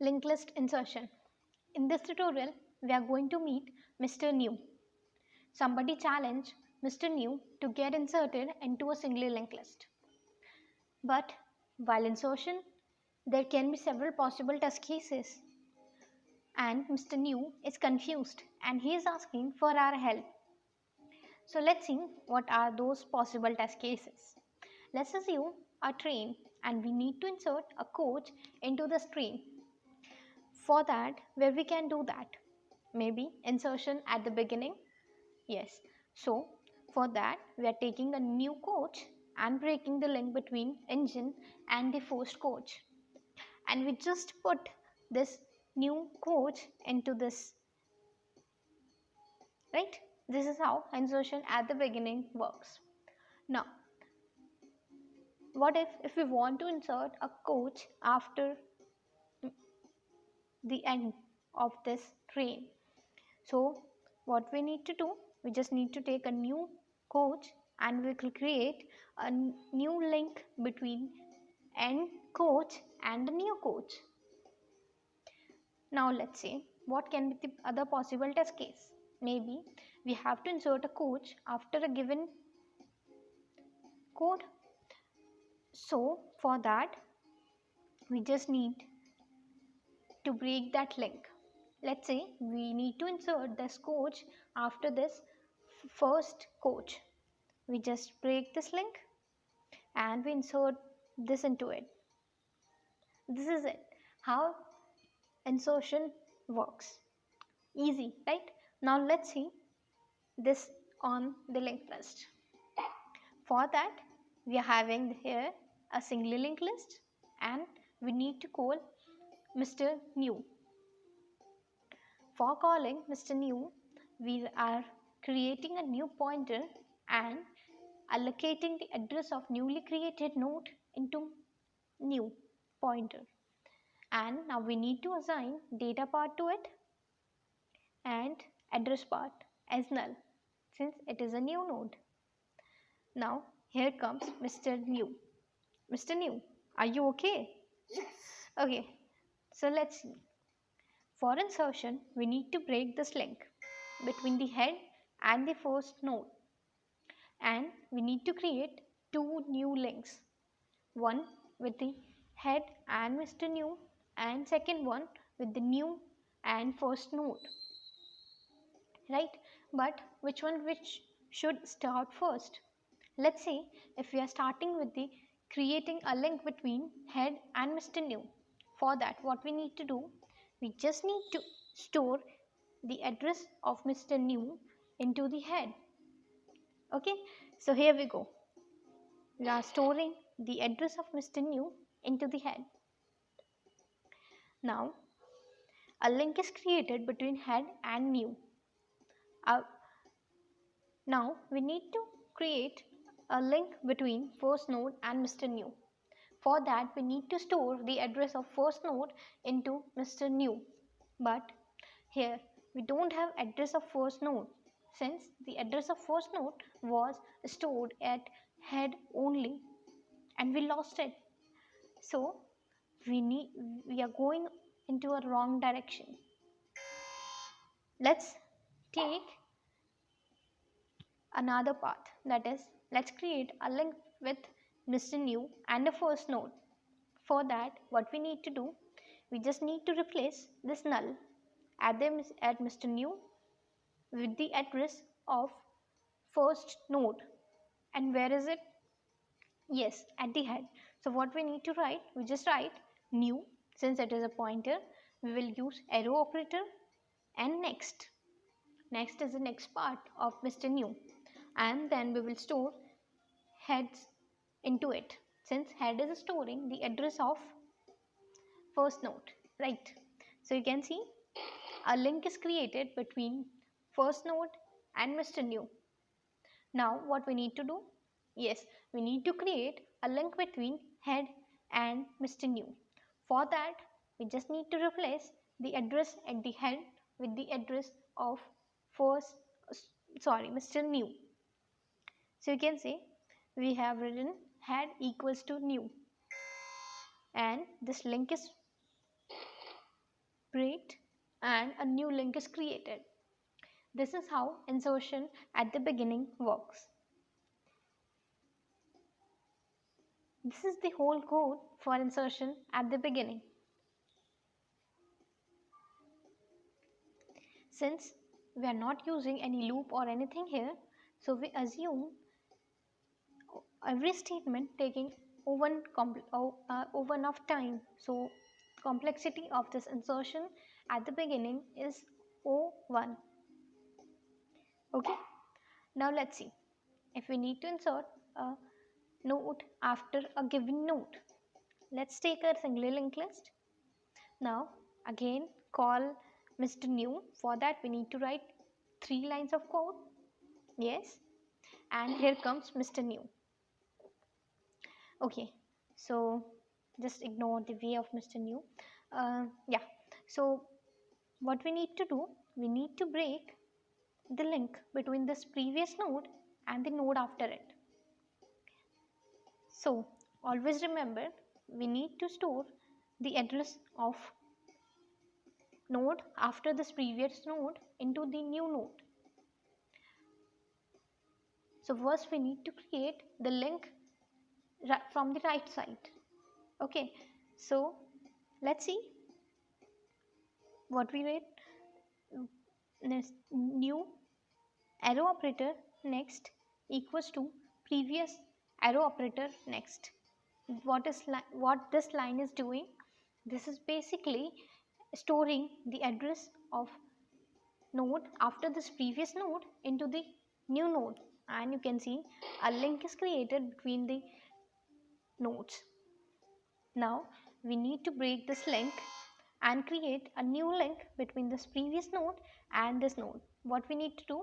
Linked list insertion. In this tutorial, we are going to meet Mr. New. Somebody challenged Mr. New to get inserted into a single linked list. But while insertion, there can be several possible test cases. And Mr. New is confused and he is asking for our help. So let's see what are those possible test cases. Let's assume a train and we need to insert a coach into this train. For that, where we can do that? Maybe insertion at the beginning. Yes. So for that, we are taking a new coach and breaking the link between engine and the first coach. And we just put this new coach into this. Right? This is how insertion at the beginning works. Now, what if we want to insert a coach after the end of this train? So what we need to do, we just need to take a new coach and we will create a new link between end coach and the new coach. Now let's see what can be the other possible test case. Maybe we have to insert a coach after a given code. So for that, we just need to break that link. Let's say we need to insert this coach after this first coach. We just break this link and we insert this into it. This is it. How insertion works. Easy, right? Now let's see this on the linked list. For that, we are having here a single linked list and we need to call Mr. New. For calling Mr. New, we are creating a new pointer and allocating the address of newly created node into new pointer. And now we need to assign data part to it and address part as null since it is a new node. Now here comes Mr. New. Mr. New, are you okay? Yes. Okay, so let's see. For insertion, we need to break this link between the head and the first node. And we need to create two new links. One with the head and Mr. New and second one with the new and first node. Right? But which should start first? Let's say if we are starting with the creating a link between head and Mr. New. For that, what we need to do, we just need to store the address of Mr. New into the head. Okay, so here we go. We are storing the address of Mr. New into the head. Now, a link is created between head and new. Now, we need to create a link between first node and Mr. New. For that, we need to store the address of first node into Mr. New. But here, we don't have address of first node since the address of first node was stored at head only and we lost it. So we are going into a wrong direction. Let's take another path, that is, let's create a link with Mr. New and the first node. For that, what we need to do, we just need to replace this null at Mr. New with the address of first node. And where is it? Yes, at the head. So what we need to write, we just write new, since it is a pointer, we will use arrow operator and next. Next is the next part of Mr. New, and then we will store heads into it, since head is storing the address of first node, right? So you can see a link is created between first node and Mr. New. Now what we need to do? Yes, we need to create a link between head and Mr. New. For that, we just need to replace the address at the head with the address of Mr. New. So you can say we have written head equals to new, and this link is break, and a new link is created. This is how insertion at the beginning works. This is the whole code for insertion at the beginning. Since we are not using any loop or anything here, so we assume every statement taking over enough time. So complexity of this insertion at the beginning is O1. Okay, now let's see if we need to insert a node after a given node. Let's take a single linked list. Now again call Mr. New. For that we need to write 3 lines of code. Yes, and here comes Mr. New. Okay, so just ignore the way of Mr. New. Yeah, so what we need to do, we need to break the link between this previous node and the node after it. So always remember, we need to store the address of node after this previous node into the new node. So first we need to create the link from the right side. Okay, so let's see what we read. New arrow operator next equals to previous arrow operator next. What this line is doing? This is basically storing the address of node after this previous node into the new node, and you can see a link is created between the nodes. Now we need to break this link and create a new link between this previous node and this node. What we need to do?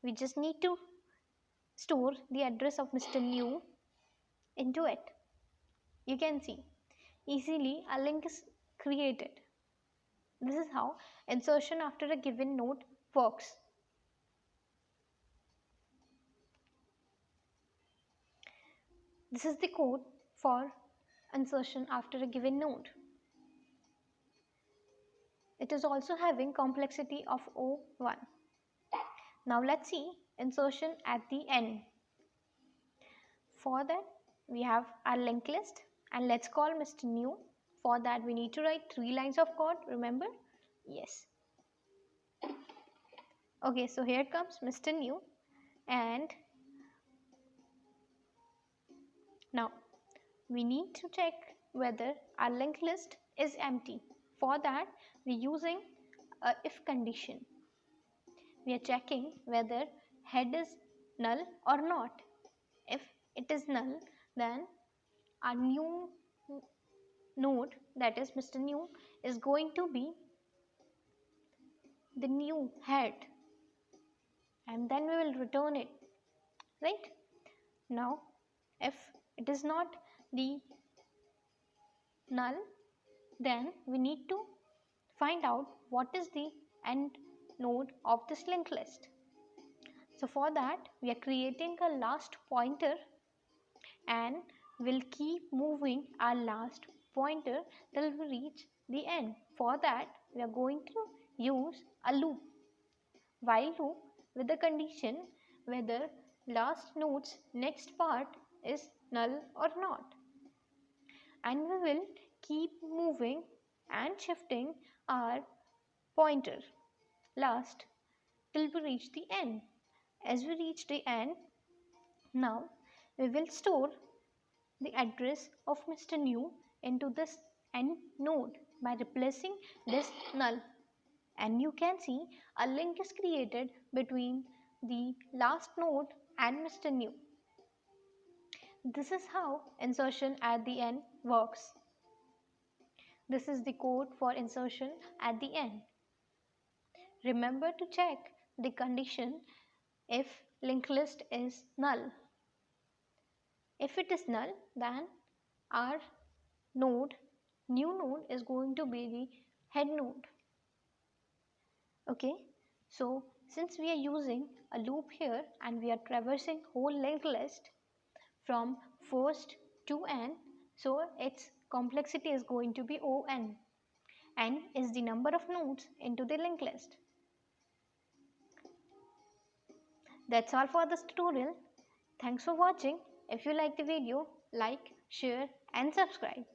We just need to store the address of Mr. New into it. You can see easily a link is created. This is how insertion after a given node works. This is the code for insertion after a given node. It is also having complexity of O1. Now let's see insertion at the end. For that we have our linked list, and let's call Mr. New. For that we need to write 3 lines of code, remember? Yes. Okay, so here comes Mr. New, and now we need to check whether our linked list is empty. For that we are using a if condition. We are checking whether head is null or not. If it is null, then our new node, that is Mr. New, is going to be the new head, and then we will return it, right? Now if it is not the null, then we need to find out what is the end node of this linked list. So for that we are creating a last pointer, and we'll keep moving our last pointer till we reach the end. For that we are going to use a loop, while loop, with the condition whether last node's next part is null or not, and we will keep moving and shifting our pointer last till we reach the end. As we reach the end, now we will store the address of Mr. New into this end node by replacing this null, and you can see a link is created between the last node and Mr. New. This is how insertion at the end works. This is the code for insertion at the end. Remember to check the condition if linked list is null. If it is null, then our node, new node, is going to be the head node. Okay, so since we are using a loop here and we are traversing whole linked list from first to n, so its complexity is going to be O(n), N is the number of nodes into the linked list. That's all for this tutorial. Thanks for watching. If you like the video, like, share and subscribe.